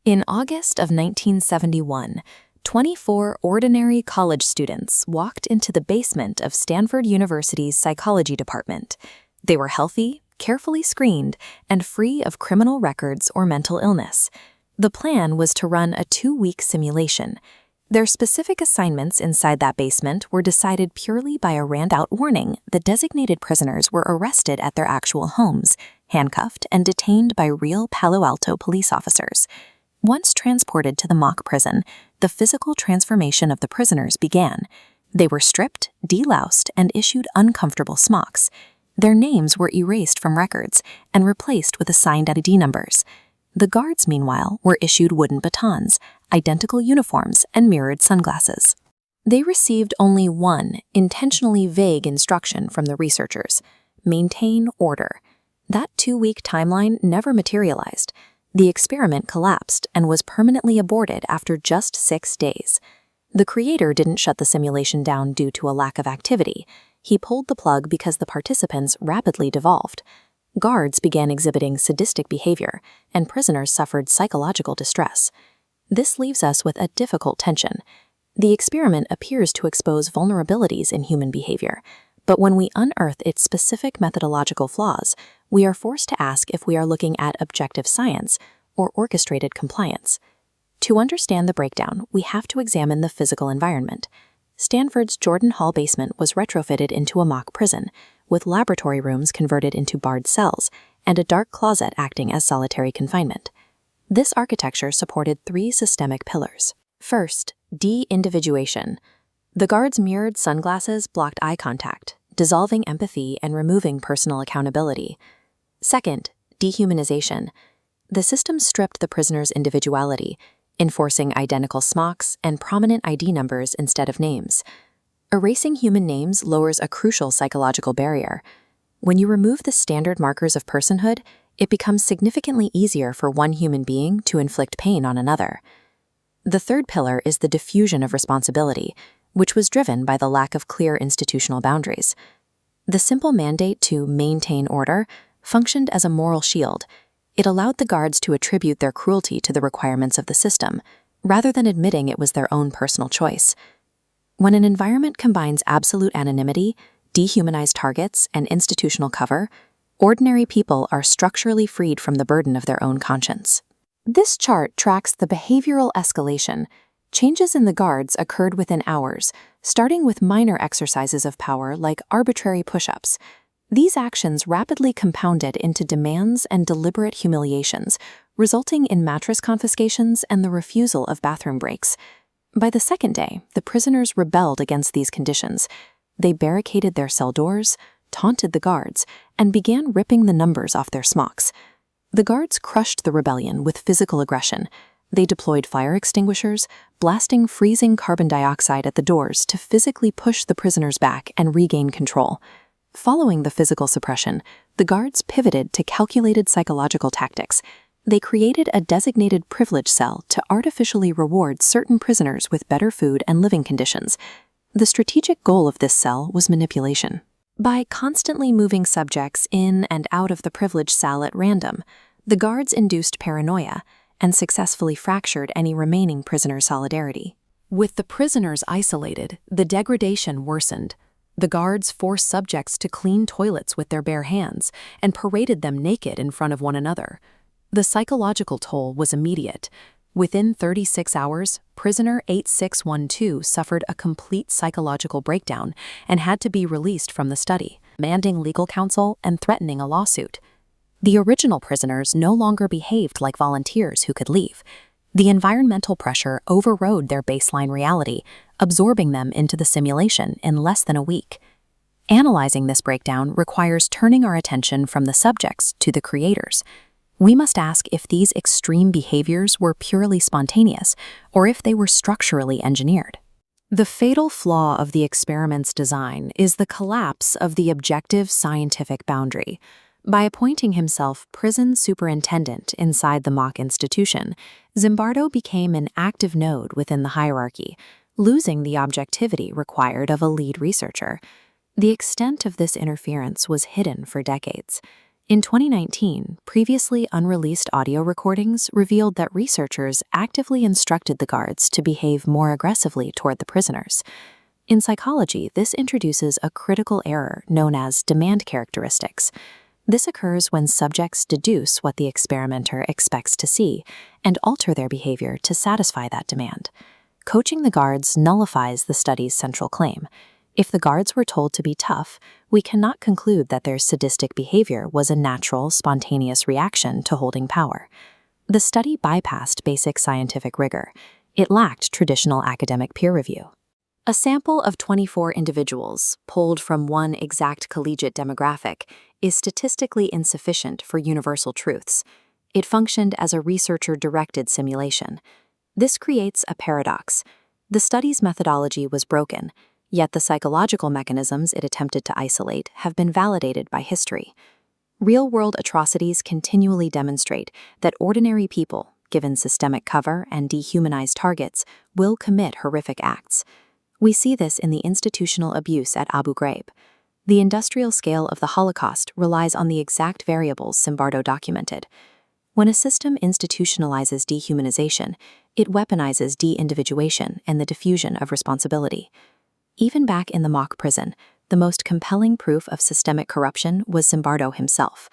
In August of 1971, 24 ordinary college students walked into the basement of Stanford University's psychology department. They were healthy, carefully screened, and free of criminal records or mental illness. The plan was to run a 2-week simulation. Their specific assignments inside that basement were decided purely by a rand-out warning that designated prisoners were arrested at their actual homes, handcuffed, and detained by real Palo Alto police officers. Once transported to the mock prison, the physical transformation of the prisoners began. They were stripped, deloused, and issued uncomfortable smocks. Their names were erased from records and replaced with assigned ID numbers. The guards, meanwhile, were issued wooden batons, identical uniforms, and mirrored sunglasses. They received only one intentionally vague instruction from the researchers: maintain order. That 2-week timeline never materialized. The experiment collapsed and was permanently aborted after just 6 days. The creator didn't shut the simulation down due to a lack of activity. He pulled the plug because the participants rapidly devolved. Guards began exhibiting sadistic behavior, and prisoners suffered psychological distress. This leaves us with a difficult tension. The experiment appears to expose vulnerabilities in human behavior, but when we unearth its specific methodological flaws, we are forced to ask if we are looking at objective science or orchestrated compliance. To understand the breakdown, we have to examine the physical environment. Stanford's Jordan Hall basement was retrofitted into a mock prison, with laboratory rooms converted into barred cells and a dark closet acting as solitary confinement. This architecture supported 3 systemic pillars. First, deindividuation. The guards' mirrored sunglasses blocked eye contact, dissolving empathy and removing personal accountability. Second, dehumanization. The system stripped the prisoner's individuality, enforcing identical smocks and prominent ID numbers instead of names. Erasing human names lowers a crucial psychological barrier. When you remove the standard markers of personhood, it becomes significantly easier for one human being to inflict pain on another. The third pillar is the diffusion of responsibility, which was driven by the lack of clear institutional boundaries. The simple mandate to maintain order functioned as a moral shield. It allowed the guards to attribute their cruelty to the requirements of the system, rather than admitting it was their own personal choice. When an environment combines absolute anonymity, dehumanized targets, and institutional cover, ordinary people are structurally freed from the burden of their own conscience. This chart tracks the behavioral escalation. Changes in the guards occurred within hours, starting with minor exercises of power like arbitrary push-ups. These actions rapidly compounded into demands and deliberate humiliations, resulting in mattress confiscations and the refusal of bathroom breaks. By the second day, the prisoners rebelled against these conditions. They barricaded their cell doors, taunted the guards, and began ripping the numbers off their smocks. The guards crushed the rebellion with physical aggression. They deployed fire extinguishers, blasting freezing carbon dioxide at the doors to physically push the prisoners back and regain control. Following the physical suppression, the guards pivoted to calculated psychological tactics. They created a designated privilege cell to artificially reward certain prisoners with better food and living conditions. The strategic goal of this cell was manipulation. By constantly moving subjects in and out of the privilege cell at random, the guards induced paranoia and successfully fractured any remaining prisoner solidarity. With the prisoners isolated, the degradation worsened. The guards forced subjects to clean toilets with their bare hands and paraded them naked in front of one another. The psychological toll was immediate. Within 36 hours, prisoner 8612 suffered a complete psychological breakdown and had to be released from the study, demanding legal counsel and threatening a lawsuit. The original prisoners no longer behaved like volunteers who could leave. The environmental pressure overrode their baseline reality, absorbing them into the simulation in less than a week. Analyzing this breakdown requires turning our attention from the subjects to the creators. We must ask if these extreme behaviors were purely spontaneous or if they were structurally engineered. The fatal flaw of the experiment's design is the collapse of the objective scientific boundary. By appointing himself prison superintendent inside the mock institution, Zimbardo became an active node within the hierarchy, losing the objectivity required of a lead researcher. The extent of this interference was hidden for decades. In 2019, previously unreleased audio recordings revealed that researchers actively instructed the guards to behave more aggressively toward the prisoners. In psychology, this introduces a critical error known as demand characteristics. This occurs when subjects deduce what the experimenter expects to see and alter their behavior to satisfy that demand. Coaching the guards nullifies the study's central claim. If the guards were told to be tough, we cannot conclude that their sadistic behavior was a natural, spontaneous reaction to holding power. The study bypassed basic scientific rigor. It lacked traditional academic peer review. A sample of 24 individuals, polled from one exact collegiate demographic, is statistically insufficient for universal truths. It functioned as a researcher-directed simulation. This creates a paradox. The study's methodology was broken, yet the psychological mechanisms it attempted to isolate have been validated by history. Real-world atrocities continually demonstrate that ordinary people, given systemic cover and dehumanized targets, will commit horrific acts. We see this in the institutional abuse at Abu Ghraib. The industrial scale of the Holocaust relies on the exact variables Zimbardo documented. When a system institutionalizes dehumanization, it weaponizes deindividuation and the diffusion of responsibility. Even back in the mock prison, the most compelling proof of systemic corruption was Zimbardo himself.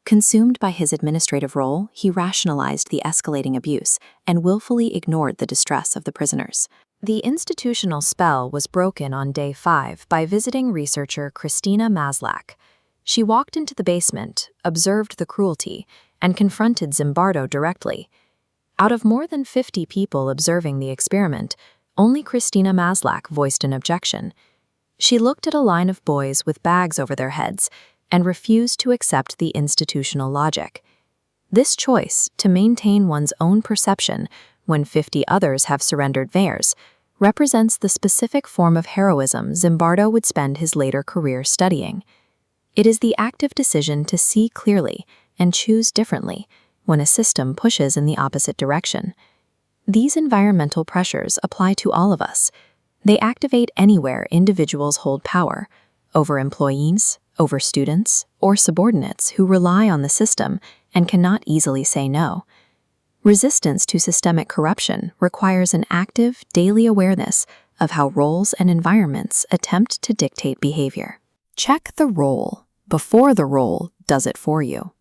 Consumed by his administrative role, he rationalized the escalating abuse and willfully ignored the distress of the prisoners. The institutional spell was broken on day 5 by visiting researcher Christina Maslach. She walked into the basement, observed the cruelty, and confronted Zimbardo directly. Out of more than 50 people observing the experiment, only Christina Maslach voiced an objection. She looked at a line of boys with bags over their heads and refused to accept the institutional logic. This choice, to maintain one's own perception when 50 others have surrendered theirs, represents the specific form of heroism Zimbardo would spend his later career studying. It is the active decision to see clearly and choose differently when a system pushes in the opposite direction. These environmental pressures apply to all of us. They activate anywhere individuals hold power, over employees, over students, or subordinates who rely on the system and cannot easily say no. Resistance to systemic corruption requires an active, daily awareness of how roles and environments attempt to dictate behavior. Check the role before the role does it for you.